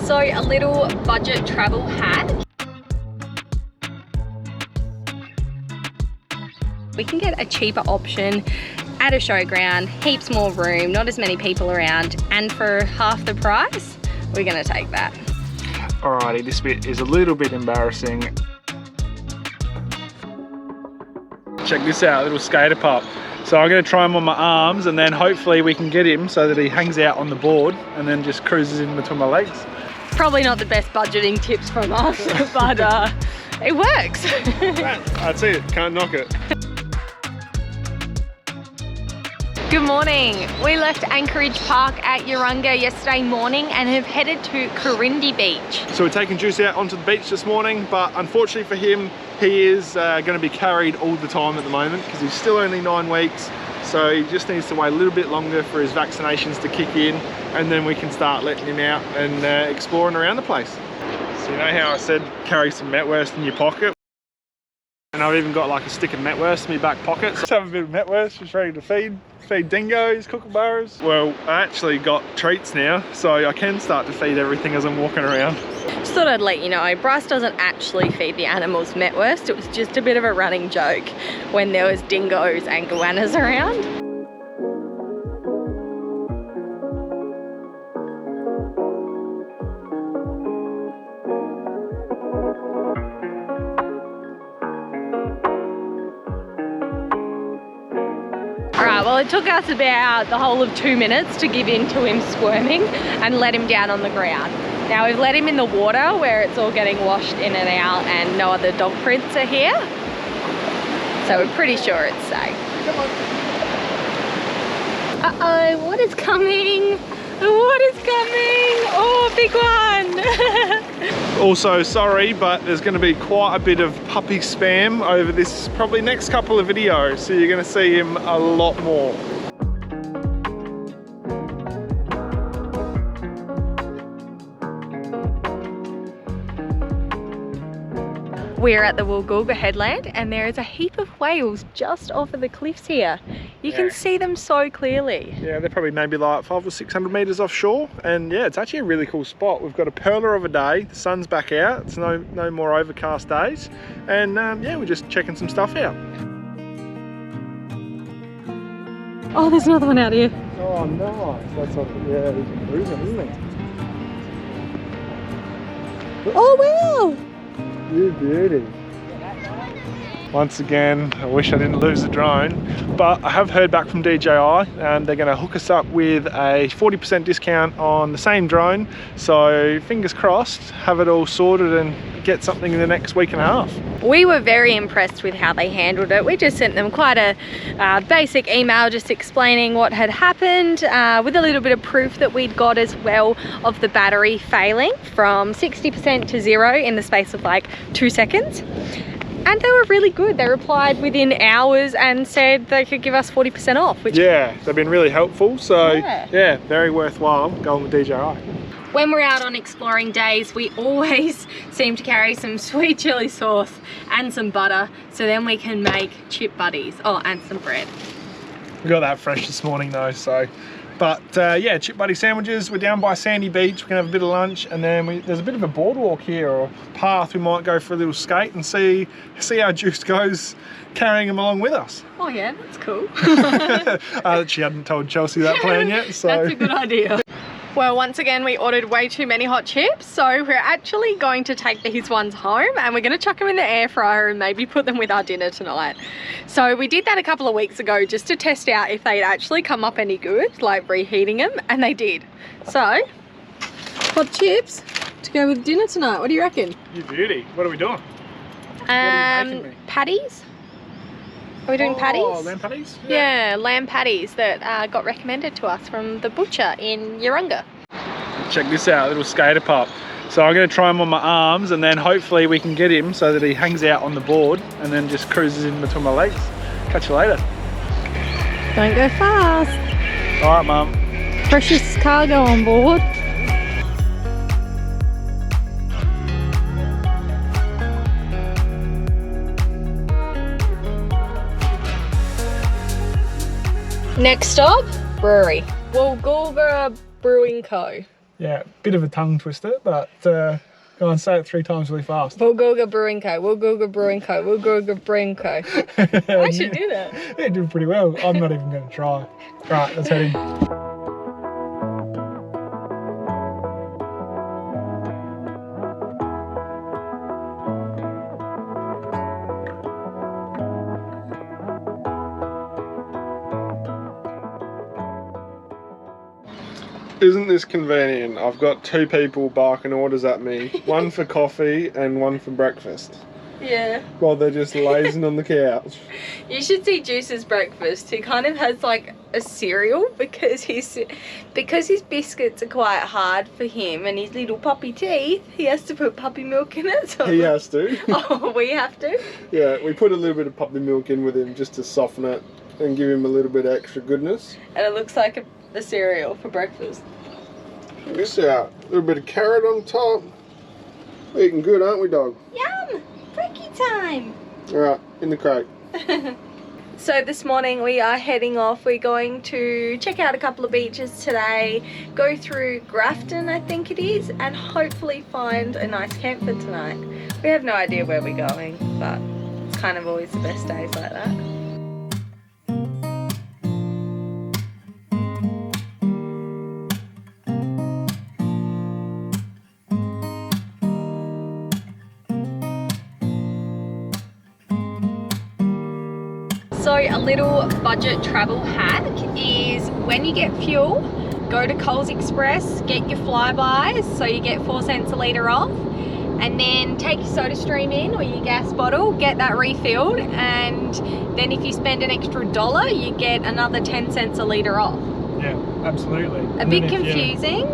So a little budget travel hack. We can get a cheaper option at a showground, heaps more room, not as many people around, and for half the price, we're gonna take that. Alrighty, this bit is a little bit embarrassing. Check this out, little skater pup. So I'm gonna try him on my arms and then hopefully we can get him so that he hangs out on the board and then just cruises in between my legs. Probably not the best budgeting tips from us, but it works. That's it, can't knock it. Good morning. We left Anchorage Park at Yarunga yesterday morning and have headed to Karindi Beach. So we're taking Juice out onto the beach this morning, but unfortunately for him, he is going to be carried all the time at the moment because he's still only 9 weeks. So he just needs to wait a little bit longer for his vaccinations to kick in, and then we can start letting him out and exploring around the place. So you know how I said carry some Metwurst in your pocket? And I've even got like a stick of Metwurst in my back pocket. So let's have a bit of Metwurst, just ready to feed dingoes, kookaburras. Well, I actually got treats now, so I can start to feed everything as I'm walking around. Just thought I'd let you know, Bryce doesn't actually feed the animals Metwurst. It was just a bit of a running joke when there was dingoes and goannas around. Well, it took us about the whole of 2 minutes to give in to him squirming and let him down on the ground. Now we've let him in the water where it's all getting washed in and out and no other dog prints are here. So we're pretty sure it's safe. Come on. Uh-oh, what is coming? What is coming? Oh, big one. Also, sorry, but there's going to be quite a bit of puppy spam over this probably next couple of videos, so you're going to see him a lot more. We're at the Woolgoolga headland and there is a heap of whales just off of the cliffs here. You can see them so clearly. Yeah, they're probably maybe like 500 or 600 meters offshore, and yeah, it's actually a really cool spot. We've got a perler of a day, the sun's back out, it's no more overcast days, and yeah, we're just checking some stuff out. Oh, there's another one out here. Oh, nice. That's what, yeah, he's cruising, isn't he? Oh, wow. You beauty. Once again, I wish I didn't lose the drone, but I have heard back from DJI and they're going to hook us up with a 40% discount on the same drone. So fingers crossed, have it all sorted and get something in the next week and a half. We were very impressed with how they handled it. We just sent them quite a basic email just explaining what had happened with a little bit of proof that we'd got as well of the battery failing from 60% to 0 in the space of like 2 seconds. And they were really good. They replied within hours and said they could give us 40% off. Which yeah, they've been really helpful. So yeah, very worthwhile going with DJI. When we're out on exploring days, we always seem to carry some sweet chili sauce and some butter, so then we can make chip buddies. Oh, and some bread. We got that fresh this morning though, so. But yeah, chip buddy sandwiches. We're down by Sandy Beach. We can have a bit of lunch, and then there's a bit of a boardwalk here or path. We might go for a little skate and see how Juice goes carrying him along with us. Oh yeah, that's cool. She hadn't told Chelsea that plan yet, so. That's a good idea. Well, once again, we ordered way too many hot chips, so we're actually going to take these ones home and we're going to chuck them in the air fryer and maybe put them with our dinner tonight. So we did that a couple of weeks ago just to test out if they'd actually come up any good, like reheating them, and they did. So, hot chips to go with dinner tonight. What do you reckon? You beauty. What are we doing? What are you making me? Patties. Are we doing patties? Oh, lamb patties? Yeah, lamb patties that got recommended to us from the butcher in Yarunga. Check this out, little skater pup. So I'm going to try him on my arms and then hopefully we can get him so that he hangs out on the board and then just cruises in between my legs. Catch you later. Don't go fast. All right, Mum. Precious cargo on board. Next stop, brewery. Woolgoolga Brewing Co. Yeah, bit of a tongue twister, but go on, say it 3 times really fast. Woolgoolga Brewing Co. Woolgoolga Brewing Co. Woolgoolga Brewing Co. I should do that. Yeah, you did pretty well. I'm not even going to try. Right, let's head in. Isn't this convenient? I've got 2 people barking orders at me, one for coffee and one for breakfast. Yeah. While they're just lazing on the couch. You should see Juice's breakfast. He kind of has like a cereal because his biscuits are quite hard for him, and his little puppy teeth, he has to put puppy milk in it. So He has to. Oh, we have to? Yeah, we put a little bit of puppy milk in with him just to soften it and give him a little bit of extra goodness. And it looks like a cereal for breakfast. Check this out. A little bit of carrot on top. We're eating good, aren't we, dog? Yum! Brekkie time! Alright, in the crate. So this morning we are heading off. We're going to check out a couple of beaches today, go through Grafton, I think it is, and hopefully find a nice camp for tonight. We have no idea where we're going, but it's kind of always the best days like that. So a little budget travel hack is when you get fuel, go to Coles Express, get your flybys so you get 4 cents a litre off, and then take your soda stream in or your gas bottle, get that refilled, and then if you spend an extra $1 you get another 10 cents a litre off. Yeah, absolutely. A bit confusing.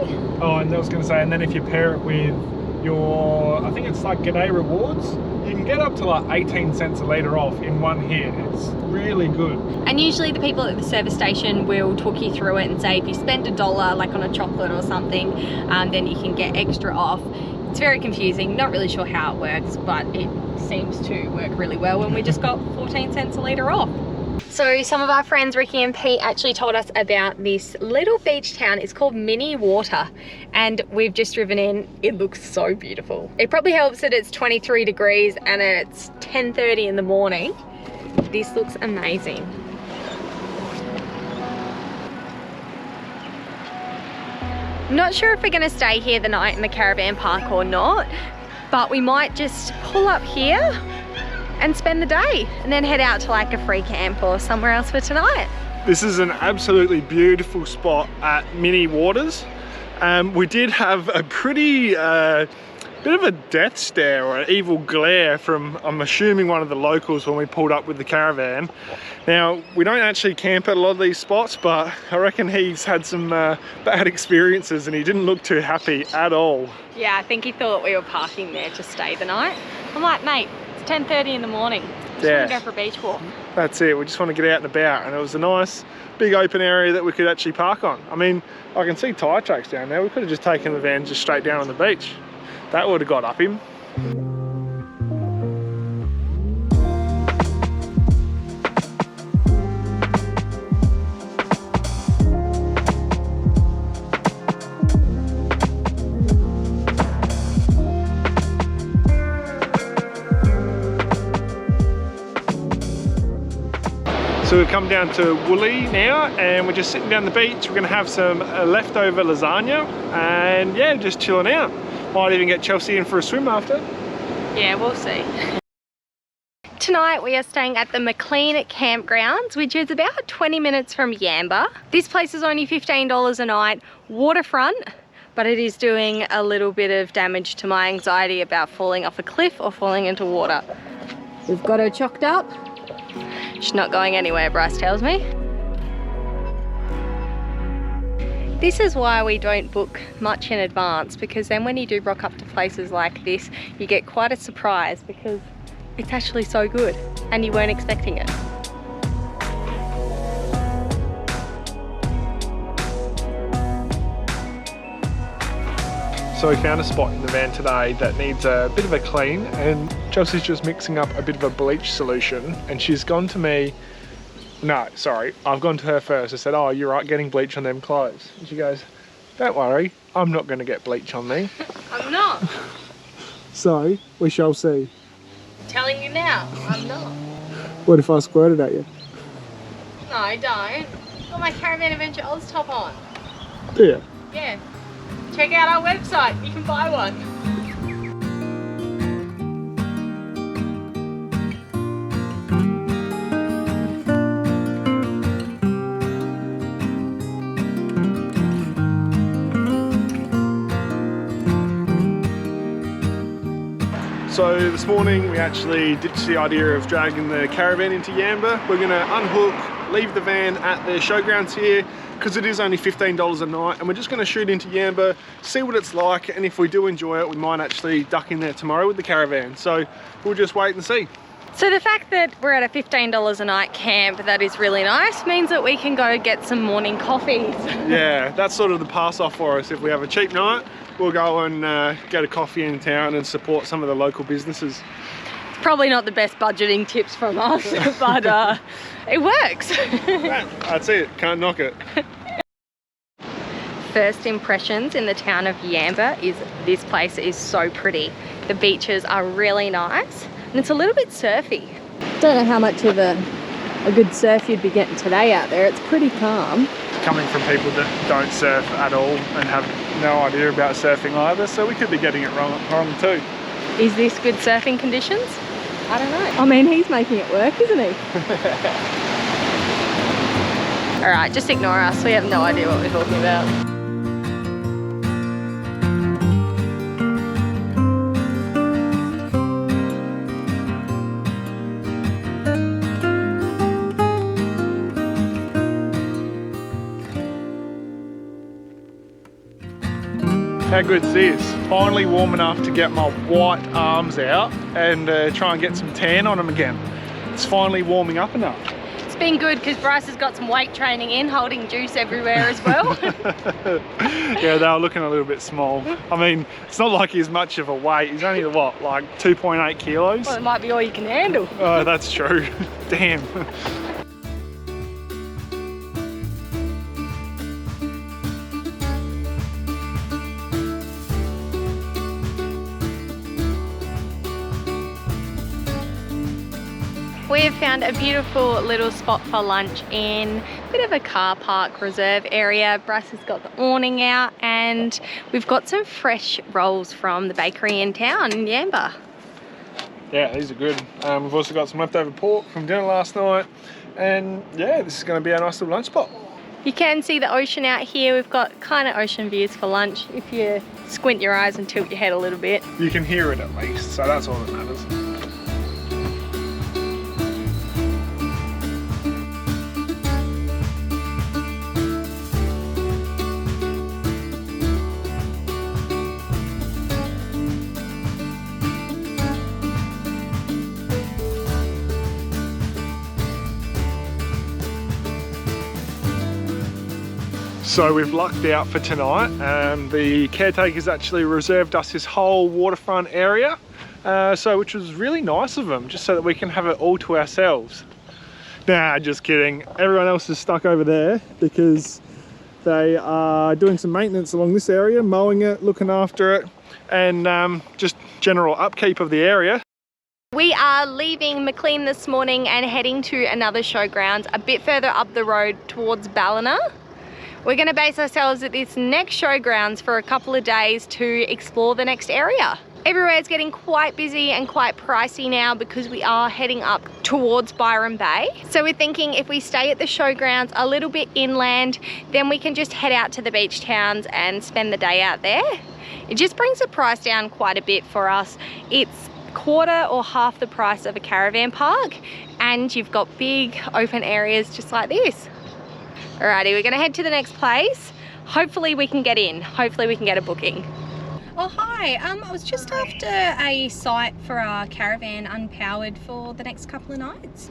Oh, and I was going to say, and then if you pair it with your, I think it's like G'day Rewards, you can get up to like 18 cents a litre off in one hit. It's really good. And usually the people at the service station will talk you through it and say if you spend $1 like on a chocolate or something, then you can get extra off. It's very confusing, not really sure how it works, but it seems to work really well when we just got 14 cents a litre off. So some of our friends, Ricky and Pete, actually told us about this little beach town. It's called Mini Water, and we've just driven in. It looks so beautiful. It probably helps that it's 23 degrees and it's 10:30 in the morning. This looks amazing. Not sure if we're gonna stay here the night in the caravan park or not, but we might just pull up here and spend the day and then head out to like a free camp or somewhere else for tonight. This is an absolutely beautiful spot at Mini Waters. We did have a pretty bit of a death stare or an evil glare from, I'm assuming, one of the locals when we pulled up with the caravan. Now, we don't actually camp at a lot of these spots, but I reckon he's had some bad experiences and he didn't look too happy at all. Yeah, I think he thought we were parking there to stay the night. I'm like, mate, 10:30 in the morning. Just want to go for a beach walk. That's it. We just want to get out and about, and it was a nice big open area that we could actually park on. I mean, I can see tyre tracks down there. We could have just taken the van just straight down on the beach. That would have got up him. So we've come down to Woolly now and we're just sitting down the beach. We're gonna have some leftover lasagna and yeah, just chilling out. Might even get Chelsea in for a swim after. Yeah, we'll see. Tonight we are staying at the McLean campgrounds, which is about 20 minutes from Yamba. This place is only $15 a night, waterfront, but it is doing a little bit of damage to my anxiety about falling off a cliff or falling into water. We've got her chocked up. She's not going anywhere, Bryce tells me. This is why we don't book much in advance, because then when you do rock up to places like this, you get quite a surprise because it's actually so good and you weren't expecting it. So we found a spot in the van today that needs a bit of a clean, and Chelsea's just mixing up a bit of a bleach solution, and she's gone to me, no, sorry, I've gone to her first. I said, oh, you're right getting bleach on them clothes. And she goes, Don't worry, I'm not going to get bleach on me. I'm not. So, we shall see. Telling you now, I'm not. What if I squirted at you? No, don't. Got my Caravan Adventure Oz top on. Do you? Yeah. Check out our website, you can buy one. So this morning we actually ditched the idea of dragging the caravan into Yamba. We're going to unhook, leave the van at the showgrounds here because it is only $15 a night, and we're just going to shoot into Yamba, see what it's like, and if we do enjoy it we might actually duck in there tomorrow with the caravan. So we'll just wait and see. So the fact that we're at a $15 a night camp that is really nice means that we can go get some morning coffees. Yeah, that's sort of the pass off for us. If we have a cheap night, we'll go and get a coffee in town and support some of the local businesses. It's probably not the best budgeting tips from us, but it works. That's it, can't knock it. First impressions in the town of Yamba is this place is so pretty. The beaches are really nice and it's a little bit surfy. Don't know how much of a good surf you'd be getting today out there. It's pretty calm. Coming from people that don't surf at all and have no idea about surfing either, so we could be getting it wrong too. Is this good surfing conditions? I don't know. I mean, he's making it work, isn't he? All right, just ignore us. We have no idea what we're talking about. How good's this? Finally warm enough to get my white arms out and try and get some tan on them again. It's finally warming up enough. It's been good because Bryce has got some weight training in, holding juice everywhere as well. Yeah, they were looking a little bit small. I mean, it's not like he's much of a weight. He's only, what, like 2.8 kilos? Well, it might be all you can handle. Oh, that's true. Damn. We have found a beautiful little spot for lunch in a bit of a car park reserve area. Bryce has got the awning out and we've got some fresh rolls from the bakery in town in Yamba. Yeah, these are good. We've also got some leftover pork from dinner last night, and yeah, this is going to be our nice little lunch spot. You can see the ocean out here. We've got kind of ocean views for lunch if you squint your eyes and tilt your head a little bit. You can hear it at least, so that's all that matters. So we've lucked out for tonight. The caretakers actually reserved us this whole waterfront area, which was really nice of them, just so that we can have it all to ourselves. Nah, just kidding. Everyone else is stuck over there because they are doing some maintenance along this area, mowing it, looking after it, and just general upkeep of the area. We are leaving McLean this morning and heading to another showground a bit further up the road towards Ballina. We're going to base ourselves at this next showgrounds for a couple of days to explore the next area. Everywhere's getting quite busy and quite pricey now because we are heading up towards Byron Bay. So we're thinking if we stay at the showgrounds a little bit inland, then we can just head out to the beach towns and spend the day out there. It just brings the price down quite a bit for us. It's quarter or half the price of a caravan park, and you've got big open areas just like this. Alrighty, we're gonna head to the next place. Hopefully we can get in. Hopefully we can get a booking. Oh, hi. I was just after a site for our caravan unpowered for the next couple of nights.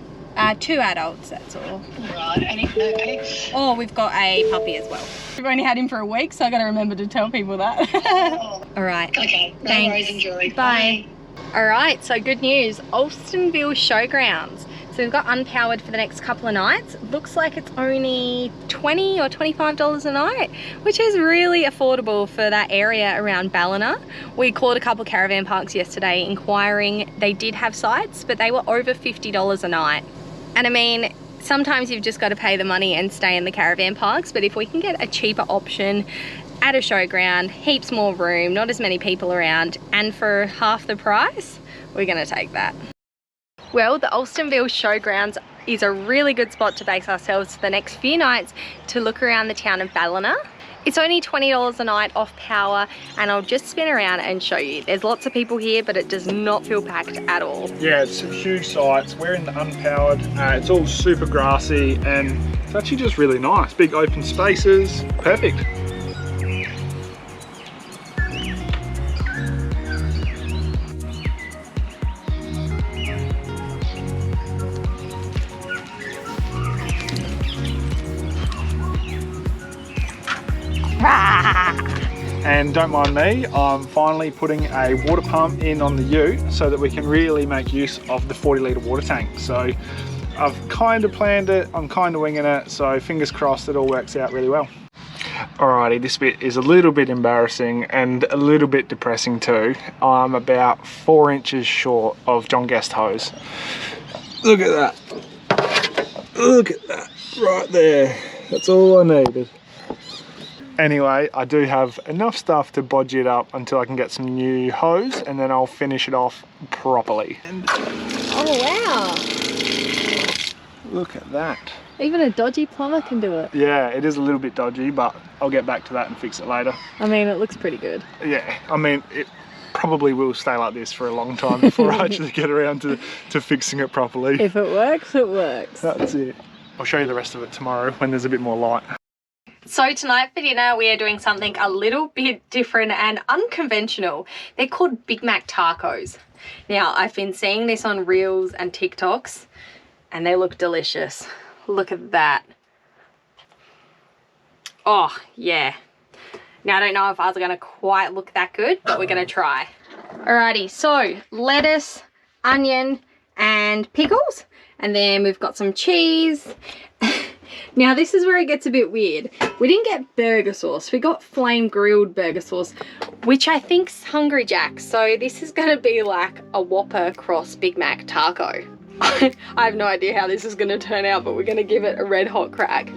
2 adults, that's all. Right, and if no pets? Oh, we've got a puppy as well. We've only had him for a week, so I gotta remember to tell people that. Oh. Alright. Okay, no worries, enjoy. Bye. Alright, so good news. Alstonville Showgrounds. So we've got unpowered for the next couple of nights. Looks like it's only $20 or $25 a night, which is really affordable for that area around Ballina. We called a couple caravan parks yesterday inquiring. They did have sites, but they were over $50 a night. And I mean, sometimes you've just got to pay the money and stay in the caravan parks, but if we can get a cheaper option at a showground, heaps more room, not as many people around, and for half the price, we're gonna take that. Well, the Alstonville Showgrounds is a really good spot to base ourselves for the next few nights to look around the town of Ballina. It's only $20 a night off power, and I'll just spin around and show you. There's lots of people here, but it does not feel packed at all. Yeah, it's some huge sites. We're in the unpowered. It's all super grassy, and it's actually just really nice. Big open spaces, perfect. And don't mind me, I'm finally putting a water pump in on the ute so that we can really make use of the 40-litre water tank. So I've kind of planned it, I'm kind of winging it, so fingers crossed it all works out really well. Alrighty, this bit is a little bit embarrassing and a little bit depressing too. I'm about 4 inches short of John Guest hose. Look at that. Look at that, right there. That's all I needed. Anyway, I do have enough stuff to bodge it up until I can get some new hose, and then I'll finish it off properly. Oh wow! Look at that. Even a dodgy plumber can do it. Yeah, it is a little bit dodgy, but I'll get back to that and fix it later. I mean, it looks pretty good. Yeah, I mean, it probably will stay like this for a long time before I actually get around to fixing it properly. If it works, it works. That's it. I'll show you the rest of it tomorrow when there's a bit more light. So tonight for dinner, we are doing something a little bit different and unconventional. They're called Big Mac tacos. Now, I've been seeing this on Reels and TikToks, and they look delicious. Look at that. Oh, yeah. Now, I don't know if ours are going to quite look that good, but we're going to try. Alrighty, so lettuce, onion, and pickles. And then we've got some cheese. Now this is where it gets a bit weird. We didn't get burger sauce, we got flame grilled burger sauce, which I think's Hungry Jack's. So this is gonna be like a Whopper cross Big Mac taco. I have no idea how this is gonna turn out, but we're gonna give it a red hot crack.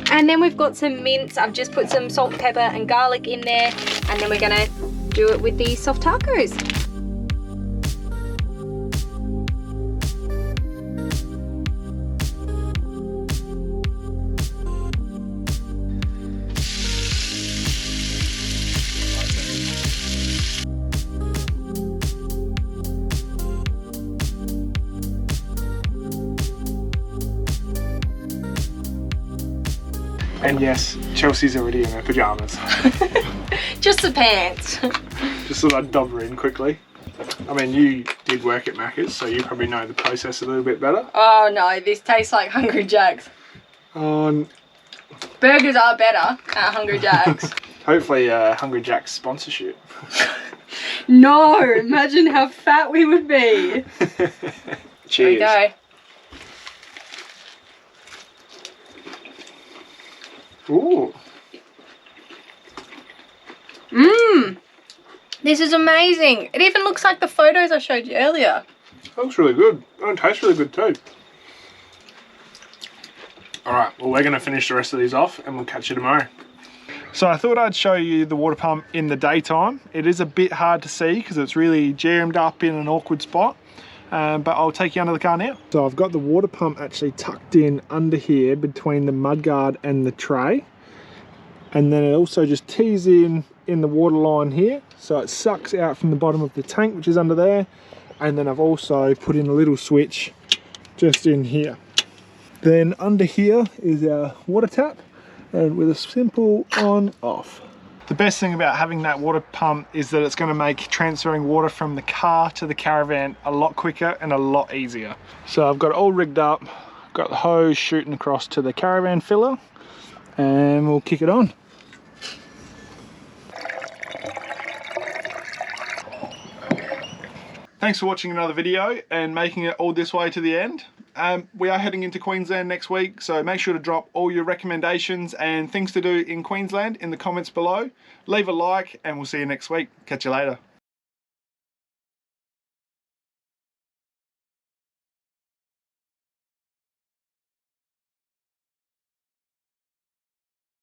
And then we've got some mince. I've just put some salt, pepper and garlic in there, and then we're gonna do it with these soft tacos. And yes, Chelsea's already in her pyjamas. Just the pants. Just thought I'd dob her in quickly. I mean, you did work at Macca's, so you probably know the process a little bit better. Oh no, this tastes like Hungry Jack's. Burgers are better at Hungry Jack's. Hopefully Hungry Jack's sponsorship. No, imagine how fat we would be. Cheers. Here we go. Ooh. Mmm. This is amazing. It even looks like the photos I showed you earlier. That looks really good. Oh, it tastes really good too. Alright, well we're going to finish the rest of these off and we'll catch you tomorrow. So I thought I'd show you the water pump in the daytime. It is a bit hard to see because it's really jammed up in an awkward spot. But I'll take you under the car now. So I've got the water pump actually tucked in under here between the mudguard and the tray. And then it also just tees in the water line here. So it sucks out from the bottom of the tank, which is under there. And then I've also put in a little switch just in here. Then under here is our water tap, and with a simple on off. The best thing about having that water pump is that it's going to make transferring water from the car to the caravan a lot quicker and a lot easier. So I've got it all rigged up, got the hose shooting across to the caravan filler, and we'll kick it on. Thanks for watching another video and making it all this way to the end. We are heading into Queensland next week, so make sure to drop all your recommendations and things to do in Queensland in the comments below. Leave a like and we'll see you next week. Catch you later.